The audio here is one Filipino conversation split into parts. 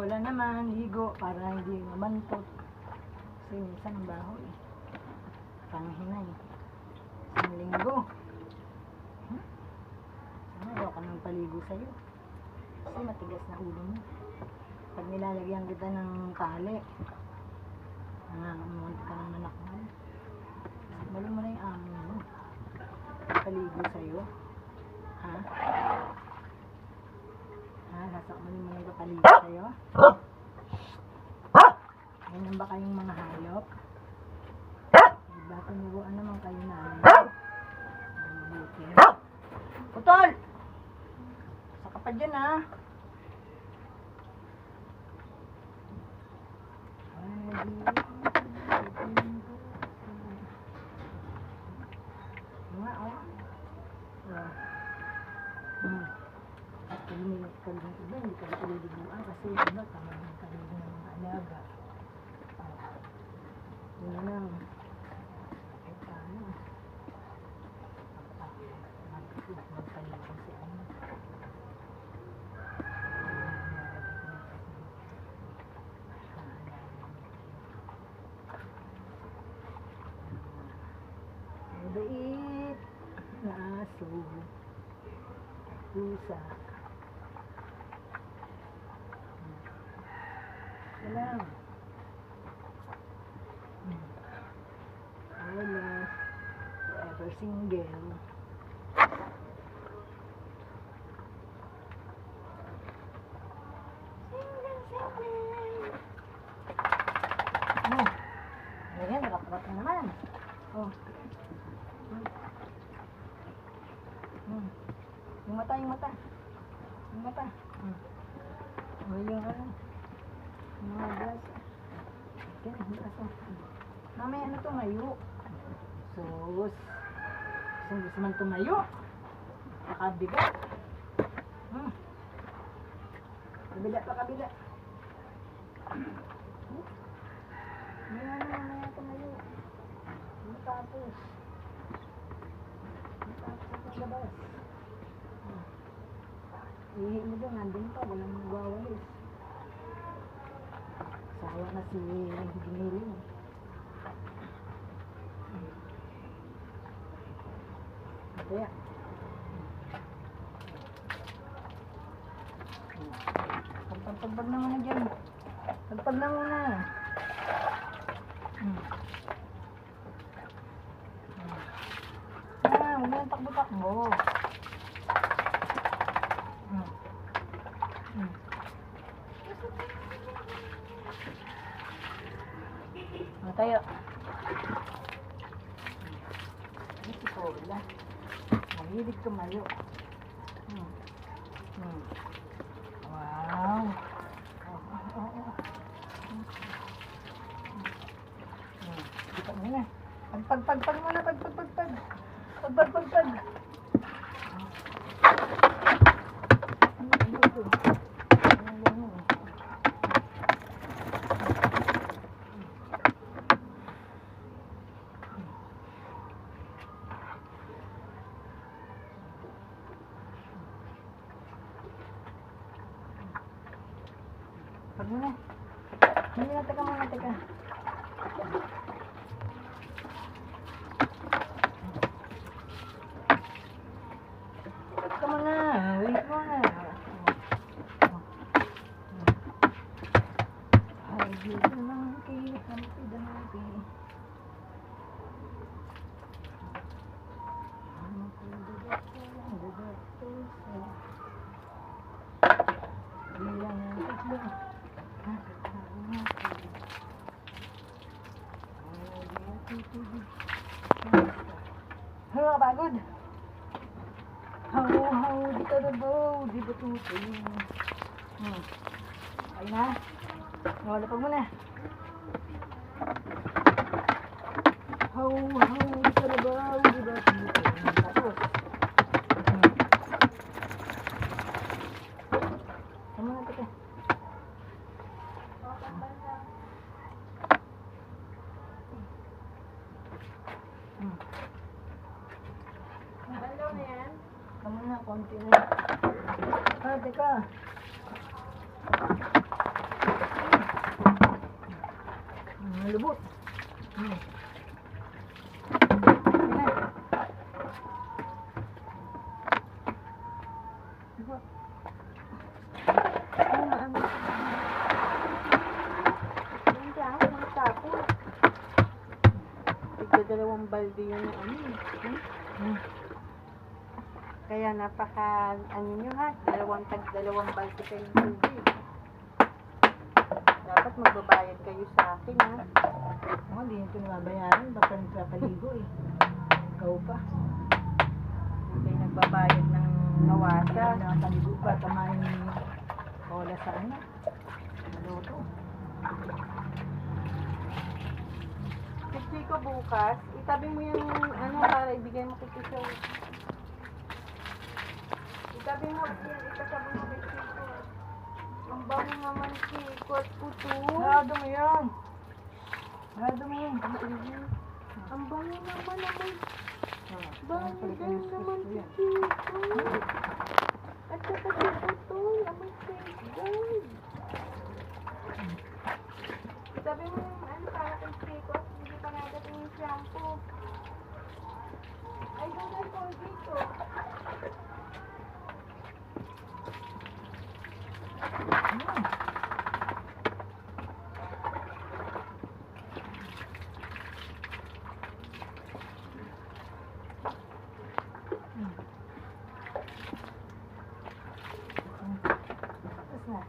wala naman, ligo para hindi mabantot. Kasi minsan ang baho eh. Panghinay. Isang linggo. Sana ayaw ka nang paligo sa'yo. Kasi matigas na ulo mo. Pag nilalagyan kita ng tali, nangangamunti ka ng nanakmal. Bali mo na yung amo mo. Paligo sa'yo. Ha? Ha? Sasakmalin mo na yung paligo sa'yo? Ganyan ba kayong mga hayop? Diba tinuruan naman kayo namin? Mabuti. Putol! Saka pa dyan ha. Nga oh. Pag iba, hindi ka tulidiguan kasi iba tamang kalili ng mga alaga. Yun lang. Ay paano? Magpaligo si ano. Mabait na aso. Pusa. Salam. Wala. Forever single. Ayan, nakakapat na naman. Oh. Yung mata. Yung mata. Oh, yung ano. Mga glass. Yan, aso. Mamaya ano tumayo. Sus. Gusto man tumayo. Nakabigat. Kabila. Mamaya tumayo. Matapos ang labas. Ihi mo doon, nandun pa, walang magwawalis. Sawa na si Giniling. Kaya pagpag na muna dyan. Pagpag na muna. Huwag na yung takbo-takbo. Tayo. Ini si Paula. Mahilig tumayo. Wow. Kita mo na. Pagpag muna. Pagpag. Pag muna. Teka muna. Come on na. Wait mo na. Ay, dito lang kayo. Hampi. Bilang ang tatlo. Hello, pagod. Haw, dito na daw. Di ba tuto? Ay na. Wala pa muna. Haw, dito na daw. Di ba tuto? Tapos. Tama na kita. Tama na, konti na. Teka. Ang lubot. Hmm. Yan. Lubot. Dalawang balde yun na ano. Kaya napaka, ano nyo ha, dalawang balde kayong tubig. Dapat magbabayad kayo sa akin ha. Oh, hindi nyo ito nababayaran. Baka nagpapaligo eh. Ikaw pa. Hindi kayo nagbabayad ng nawasa. Kaya nakapaligo pa. Tamahin yung kola sa ano. Maluto. Kasi ko bukas, itabi mo yung ano para ibigay mo kay Tiso. Itabi mo yan, itabi mo kay Tiso. Ang bango naman Tiso at puto. Sarado mo yan. Sarado mo yan. Ang bango naman naman. Bango Palitan din yung naman sauce ko yan. Tiso. At saka si puto, naman Tiso. Itabi mo yung ano para kay Tiso at hindi pa nadating yung shampoo. Ay, doon ko dito. Tapos na.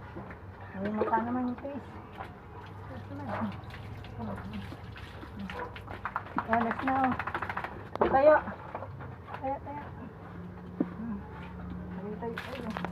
May mata naman yung face. Tapos na. Oh, let's now. Tayo. Tayo, tayo. Tayo, tayo.